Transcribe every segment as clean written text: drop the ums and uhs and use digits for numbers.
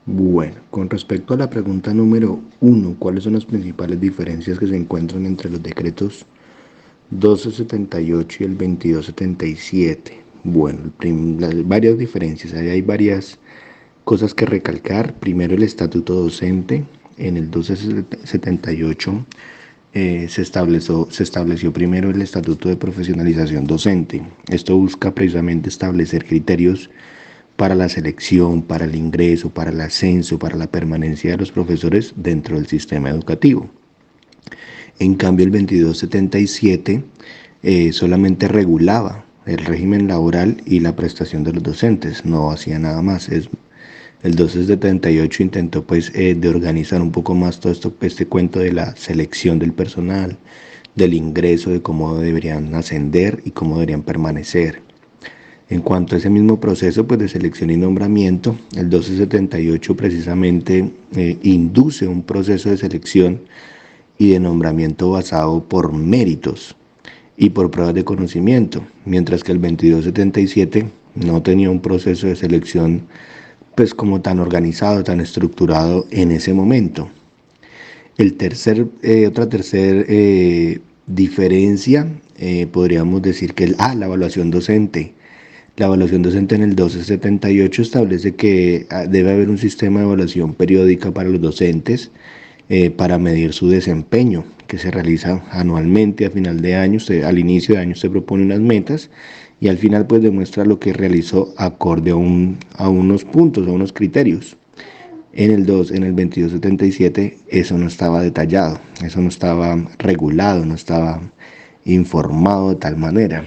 Bueno, con respecto a la pregunta número uno, ¿cuáles son las principales diferencias que se encuentran entre los decretos 1278 y el 2277? Bueno, varias diferencias, ahí hay varias cosas que recalcar. Primero, el estatuto docente. En el 1278 se estableció primero el estatuto de profesionalización docente. Esto busca precisamente establecer criterios para la selección, para el ingreso, para el ascenso, para la permanencia de los profesores dentro del sistema educativo. En cambio, el 2277 solamente regulaba el régimen laboral y la prestación de los docentes, no hacía nada más. El 1278 intentó pues de organizar un poco más todo este cuento de la selección del personal, del ingreso, de cómo deberían ascender y cómo deberían permanecer. En cuanto a ese mismo proceso pues, de selección y nombramiento, el 1278 precisamente induce un proceso de selección y de nombramiento basado por méritos y por pruebas de conocimiento, mientras que el 2277 no tenía un proceso de selección pues como tan organizado, tan estructurado en ese momento. Otra tercera diferencia, podríamos decir que la evaluación docente. La evaluación docente en el 1278 establece que debe haber un sistema de evaluación periódica para los docentes para medir su desempeño, que se realiza anualmente a final de año. Al inicio de año se propone unas metas y al final pues demuestra lo que realizó acorde a unos puntos, a unos criterios. En el 2277 eso no estaba detallado, eso no estaba regulado, no estaba informado de tal manera.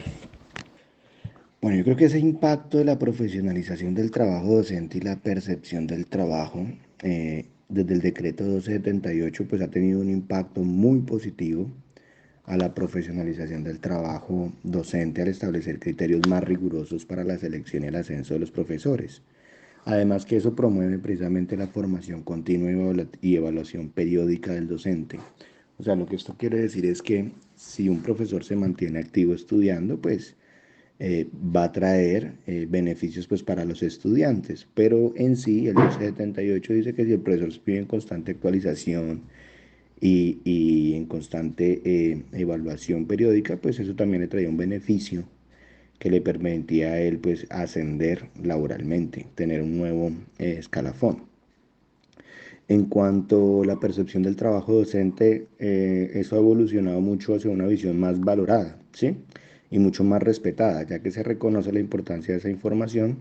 Bueno, yo creo que ese impacto de la profesionalización del trabajo docente y la percepción del trabajo desde el decreto 1278 pues ha tenido un impacto muy positivo a la profesionalización del trabajo docente al establecer criterios más rigurosos para la selección y el ascenso de los profesores. Además que eso promueve precisamente la formación continua y evaluación periódica del docente. O sea, lo que esto quiere decir es que si un profesor se mantiene activo estudiando, pues va a traer beneficios pues para los estudiantes, pero en sí el 1278 dice que si el profesor vive en constante actualización y en constante evaluación periódica, pues eso también le traía un beneficio que le permitía a él pues ascender laboralmente, tener un nuevo escalafón. En cuanto a la percepción del trabajo docente, eso ha evolucionado mucho hacia una visión más valorada, ¿sí? Y mucho más respetada, ya que se reconoce la importancia de esa información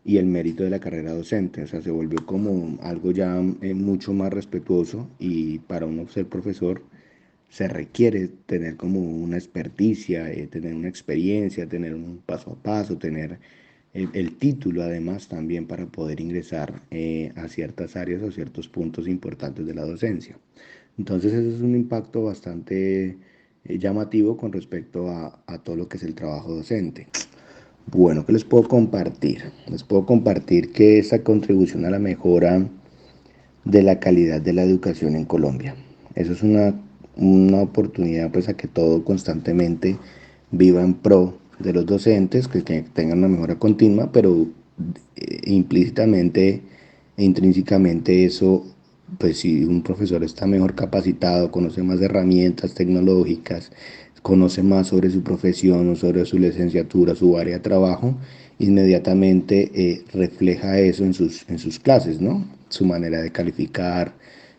y el mérito de la carrera docente. O sea, se volvió como algo ya mucho más respetuoso y para uno ser profesor se requiere tener como una experticia, tener una experiencia, tener un paso a paso, tener el título además también para poder ingresar a ciertas áreas o ciertos puntos importantes de la docencia. Entonces ese es un impacto bastante llamativo con respecto a todo lo que es el trabajo docente. Bueno, ¿qué les puedo compartir? Les puedo compartir que esa contribución a la mejora de la calidad de la educación en Colombia. Eso es una oportunidad pues a que todo constantemente viva en pro de los docentes, que tengan una mejora continua, pero implícitamente e intrínsecamente eso, pues si un profesor está mejor capacitado, conoce más herramientas tecnológicas, conoce más sobre su profesión o sobre su licenciatura, su área de trabajo, inmediatamente refleja eso en sus clases, ¿no? Su manera de calificar,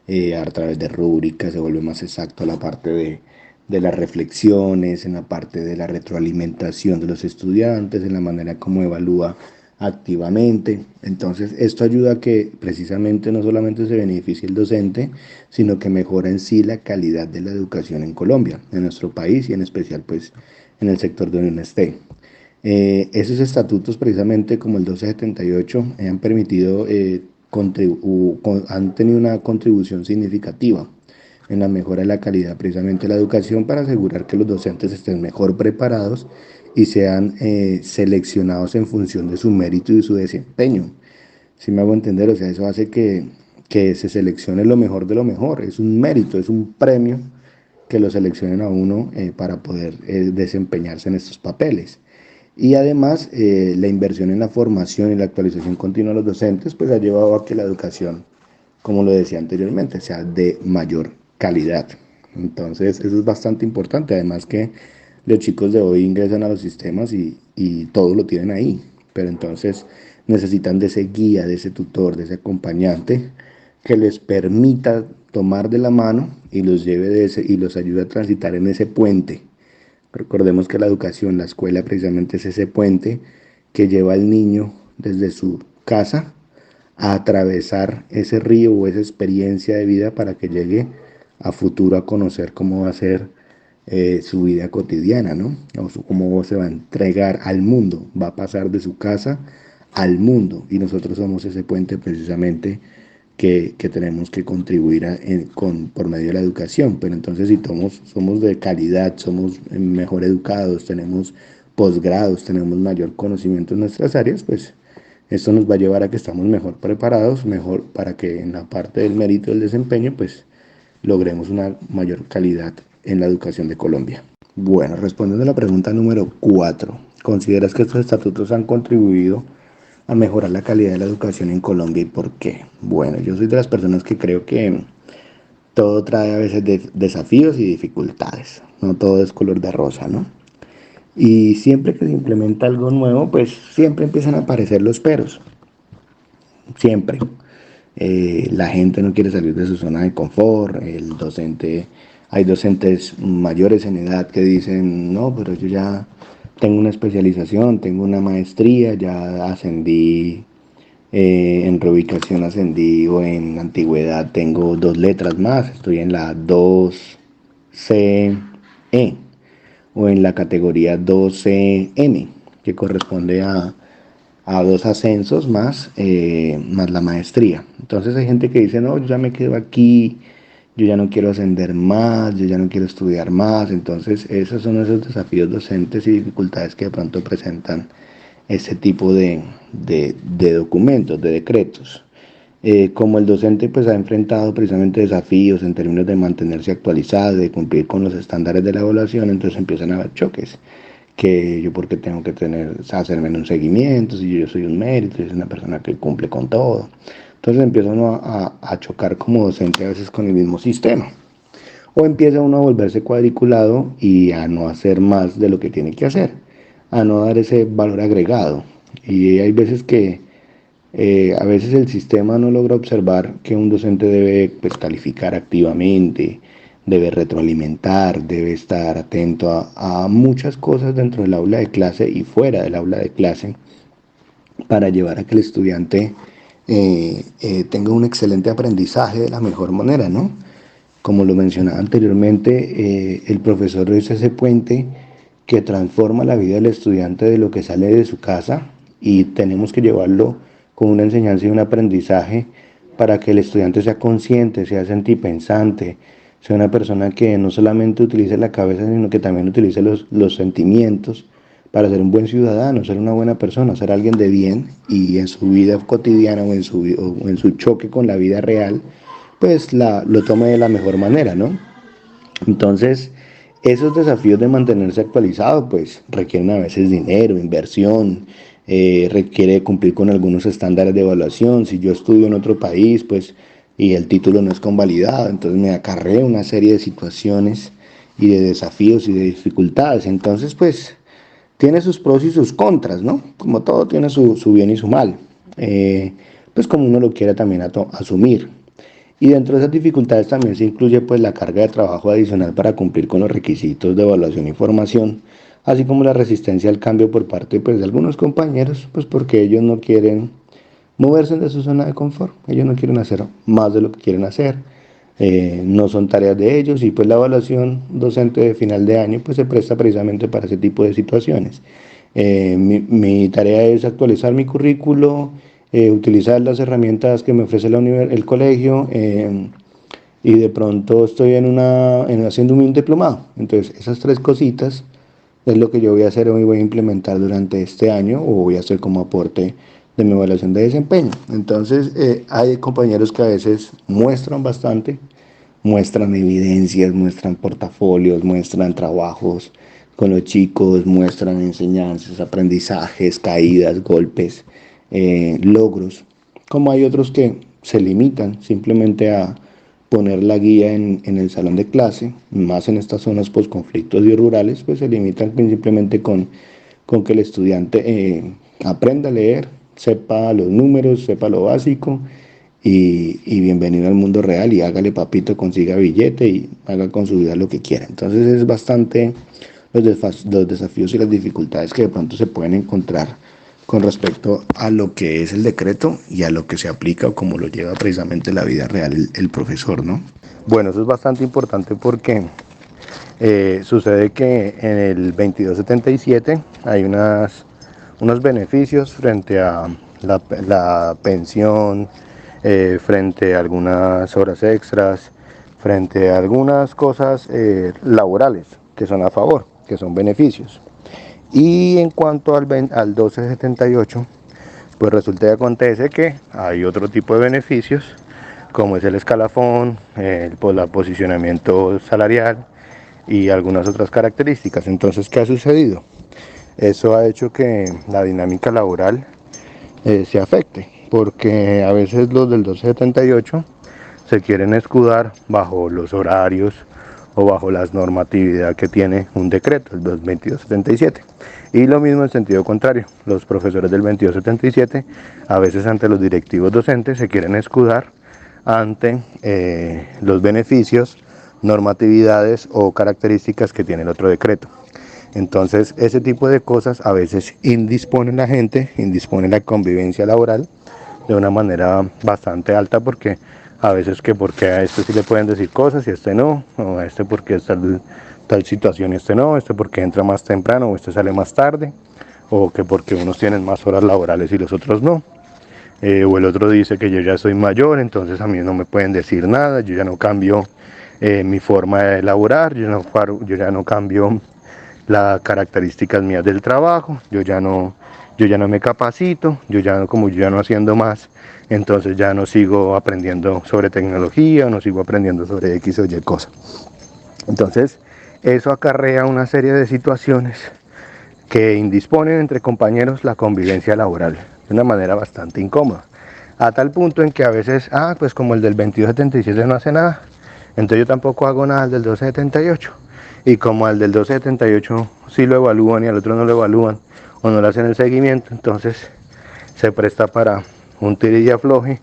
a través de rúbricas, se vuelve más exacto la parte de las reflexiones, en la parte de la retroalimentación de los estudiantes, en la manera como evalúa activamente. Entonces, esto ayuda a que precisamente no solamente se beneficie el docente, sino que mejora en sí la calidad de la educación en Colombia, en nuestro país y en especial pues en el sector donde uno esté. Esos estatutos, precisamente como el 1278, han permitido, han tenido una contribución significativa en la mejora de la calidad precisamente de la educación para asegurar que los docentes estén mejor preparados y sean seleccionados en función de su mérito y su desempeño. Si me hago entender, o sea, eso hace que se seleccione lo mejor de lo mejor. Es un mérito, es un premio que lo seleccionen a uno para poder desempeñarse en estos papeles. Y además, la inversión en la formación y la actualización continua de los docentes, pues ha llevado a que la educación, como lo decía anteriormente, sea de mayor calidad. Entonces, eso es bastante importante. Además que los chicos de hoy ingresan a los sistemas y todo lo tienen ahí. Pero entonces necesitan de ese guía, de ese tutor, de ese acompañante que les permita tomar de la mano y los lleve de ese y los ayude a transitar en ese puente. Recordemos que la educación, la escuela precisamente es ese puente que lleva al niño desde su casa a atravesar ese río o esa experiencia de vida para que llegue a futuro a conocer cómo va a ser su vida cotidiana, ¿no? O cómo se va a entregar al mundo, va a pasar de su casa al mundo y nosotros somos ese puente precisamente que tenemos que contribuir por medio de la educación. Pero entonces si somos de calidad, somos mejor educados, tenemos posgrados, tenemos mayor conocimiento en nuestras áreas, pues esto nos va a llevar a que estamos mejor preparados, mejor para que en la parte del mérito del desempeño, pues logremos una mayor calidad en la educación de Colombia. Bueno, respondiendo a la pregunta número 4, ¿consideras que estos estatutos han contribuido a mejorar la calidad de la educación en Colombia y por qué? Bueno, yo soy de las personas que creo que todo trae a veces desafíos y dificultades, no todo es color de rosa, ¿no? Y siempre que se implementa algo nuevo, pues siempre empiezan a aparecer los peros, siempre. La gente no quiere salir de su zona de confort, hay docentes mayores en edad que dicen, no, pero yo ya tengo una especialización, tengo una maestría, ya ascendí en reubicación ascendí o en antigüedad tengo 2 letras más, estoy en la 2CE o en la categoría 2CN, que corresponde a 2 ascensos más la maestría. Entonces hay gente que dice, no, yo ya me quedo aquí, yo ya no quiero ascender más, yo ya no quiero estudiar más. Entonces esos son esos desafíos docentes y dificultades que de pronto presentan este tipo de documentos, de decretos. Como el docente pues ha enfrentado precisamente desafíos en términos de mantenerse actualizado, de cumplir con los estándares de la evaluación, entonces empiezan a haber choques, que yo porque tengo que hacerme un seguimiento, si yo soy un mérito, soy una persona que cumple con todo. Entonces empieza uno a chocar como docente a veces con el mismo sistema. O empieza uno a volverse cuadriculado y a no hacer más de lo que tiene que hacer, a no dar ese valor agregado. Y hay veces que a veces el sistema no logra observar que un docente debe pues, calificar activamente, debe retroalimentar, debe estar atento a muchas cosas dentro del aula de clase y fuera del aula de clase para llevar a que el estudiante tenga un excelente aprendizaje de la mejor manera, ¿no? Como lo mencionaba anteriormente, el profesor es ese puente que transforma la vida del estudiante de lo que sale de su casa y tenemos que llevarlo con una enseñanza y un aprendizaje para que el estudiante sea consciente, sea sentipensante, sea una persona que no solamente utilice la cabeza, sino que también utilice los sentimientos para ser un buen ciudadano, ser una buena persona, ser alguien de bien y en su vida cotidiana o en su choque con la vida real, pues lo tome de la mejor manera, ¿no? Entonces, esos desafíos de mantenerse actualizado, pues requieren a veces dinero, inversión, requiere cumplir con algunos estándares de evaluación. Si yo estudio en otro país, pues, y el título no es convalidado, entonces me acarrea una serie de situaciones y de desafíos y de dificultades. Entonces, pues, tiene sus pros y sus contras, ¿no? Como todo tiene su bien y su mal. Pues como uno lo quiera también asumir. Y dentro de esas dificultades también se incluye pues la carga de trabajo adicional para cumplir con los requisitos de evaluación y formación, así como la resistencia al cambio por parte pues, de algunos compañeros, pues porque ellos no quieren moverse de su zona de confort, ellos no quieren hacer más de lo que quieren hacer, no son tareas de ellos y pues la evaluación docente de final de año pues se presta precisamente para ese tipo de situaciones. Mi tarea es actualizar mi currículo, utilizar las herramientas que me ofrece el colegio y de pronto estoy haciendo un diplomado. Entonces esas 3 cositas es lo que yo voy a hacer hoy, voy a implementar durante este año o voy a hacer como aporte de mi evaluación de desempeño. Entonces hay compañeros que a veces muestran bastante, muestran evidencias, muestran portafolios, muestran trabajos con los chicos, muestran enseñanzas, aprendizajes, caídas, golpes, logros, como hay otros que se limitan simplemente a poner la guía en el salón de clase, más en estas zonas post-conflictos y rurales, pues se limitan simplemente con que el estudiante aprenda a leer, sepa los números, sepa lo básico y bienvenido al mundo real y hágale papito, consiga billete y haga con su vida lo que quiera. Entonces es bastante los desafíos y las dificultades que de pronto se pueden encontrar con respecto a lo que es el decreto y a lo que se aplica o cómo lo lleva precisamente la vida real el profesor, ¿no? Bueno, eso es bastante importante porque sucede que en el 2277 hay unos beneficios frente a la pensión, frente a algunas horas extras, frente a algunas cosas laborales que son a favor, que son beneficios. Y en cuanto al 1278, pues resulta y acontece que hay otro tipo de beneficios, como es el escalafón, el posicionamiento salarial y algunas otras características. Entonces, ¿qué ha sucedido? Eso ha hecho que la dinámica laboral se afecte, porque a veces los del 1278 se quieren escudar bajo los horarios o bajo las normatividad que tiene un decreto, el 2277. Y lo mismo en sentido contrario, los profesores del 2277 a veces ante los directivos docentes se quieren escudar ante los beneficios, normatividades o características que tiene el otro decreto. Entonces, ese tipo de cosas a veces indisponen la gente, indisponen la convivencia laboral de una manera bastante alta, porque a veces que porque a este sí le pueden decir cosas y a este no, o a este porque es tal situación y este no, este porque entra más temprano o este sale más tarde, o que porque unos tienen más horas laborales y los otros no. O el otro dice que yo ya soy mayor, entonces a mí no me pueden decir nada, yo ya no cambio mi forma de elaborar, yo ya no cambio las características mías del trabajo, yo ya no me capacito, como yo ya no haciendo más, entonces ya no sigo aprendiendo sobre tecnología, no sigo aprendiendo sobre X o Y cosas. Entonces, eso acarrea una serie de situaciones que indisponen entre compañeros la convivencia laboral de una manera bastante incómoda. A tal punto en que a veces, pues como el del 2277 no hace nada, entonces yo tampoco hago nada del 1278. Y como al del 1278 sí lo evalúan y al otro no lo evalúan o no le hacen el seguimiento, entonces se presta para un tire y afloje,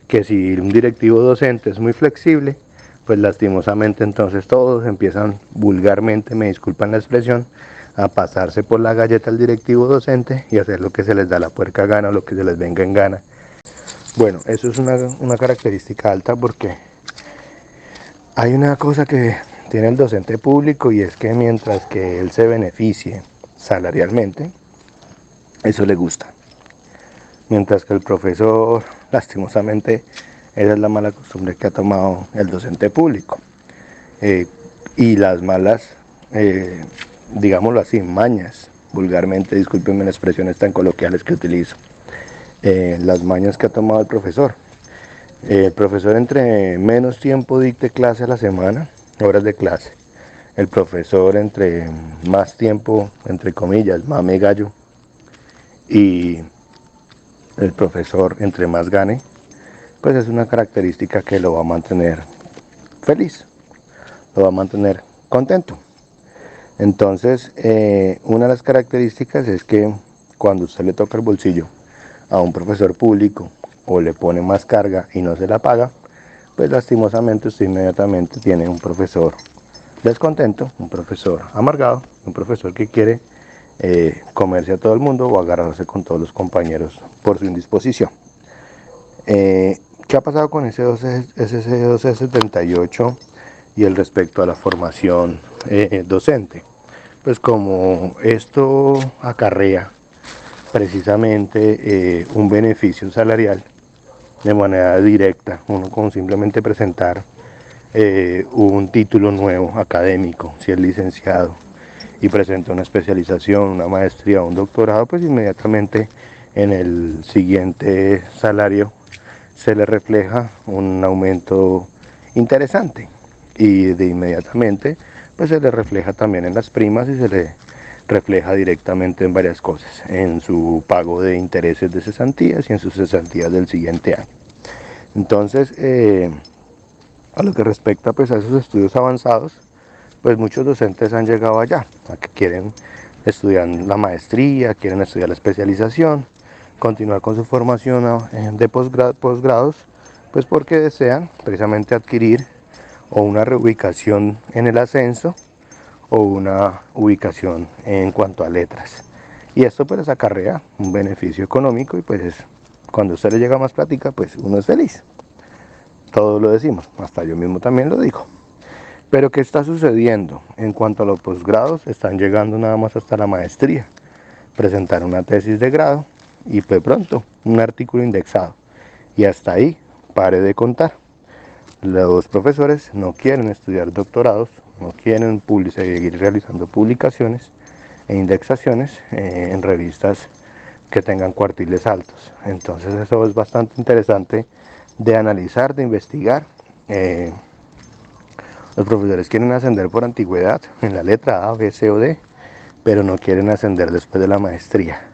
que si un directivo docente es muy flexible, pues lastimosamente entonces todos empiezan vulgarmente, me disculpan la expresión, a pasarse por la galleta al directivo docente y hacer lo que se les da la puerca gana o lo que se les venga en gana. Bueno, eso es una característica alta porque hay una cosa que tiene el docente público y es que mientras que él se beneficie salarialmente, eso le gusta. Mientras que el profesor, lastimosamente, esa es la mala costumbre que ha tomado el docente público. Y las malas, digámoslo así, mañas, vulgarmente, discúlpenme las expresiones tan coloquiales que utilizo, las mañas que ha tomado el profesor. El profesor entre menos tiempo dicte clase a la semana, horas de clase, el profesor entre más tiempo, entre comillas, mame gallo, y el profesor entre más gane, pues es una característica que lo va a mantener feliz, lo va a mantener contento. Entonces, una de las características es que cuando usted le toca el bolsillo a un profesor público o le pone más carga y no se la paga, pues lastimosamente usted inmediatamente tiene un profesor descontento, un profesor amargado, un profesor que quiere comerse a todo el mundo o agarrarse con todos los compañeros por su indisposición. ¿Qué ha pasado con ese 1278 y el respecto a la formación docente? Pues como esto acarrea precisamente un beneficio salarial de manera directa, uno con simplemente presentar un título nuevo académico, si es licenciado, y presenta una especialización, una maestría, un doctorado, pues inmediatamente en el siguiente salario se le refleja un aumento interesante y de inmediatamente pues se le refleja también en las primas y se le refleja directamente en varias cosas, en su pago de intereses de cesantías y en sus cesantías del siguiente año. Entonces, a lo que respecta pues a esos estudios avanzados, pues muchos docentes han llegado allá, a que quieren estudiar la maestría, quieren estudiar la especialización, continuar con su formación de posgrados, pues porque desean precisamente adquirir o una reubicación en el ascenso o una ubicación en cuanto a letras. Y esto pues les acarrea un beneficio económico y pues cuando a usted le llega más plática, pues uno es feliz. Todos lo decimos, hasta yo mismo también lo digo. Pero ¿qué está sucediendo? En cuanto a los posgrados, están llegando nada más hasta la maestría. Presentar una tesis de grado y pues pronto un artículo indexado. Y hasta ahí, pare de contar. Los profesores no quieren estudiar doctorados, no quieren seguir realizando publicaciones e indexaciones en revistas que tengan cuartiles altos. Entonces eso es bastante interesante de analizar, de investigar. Los profesores quieren ascender por antigüedad en la letra A, B, C o D, pero no quieren ascender después de la maestría.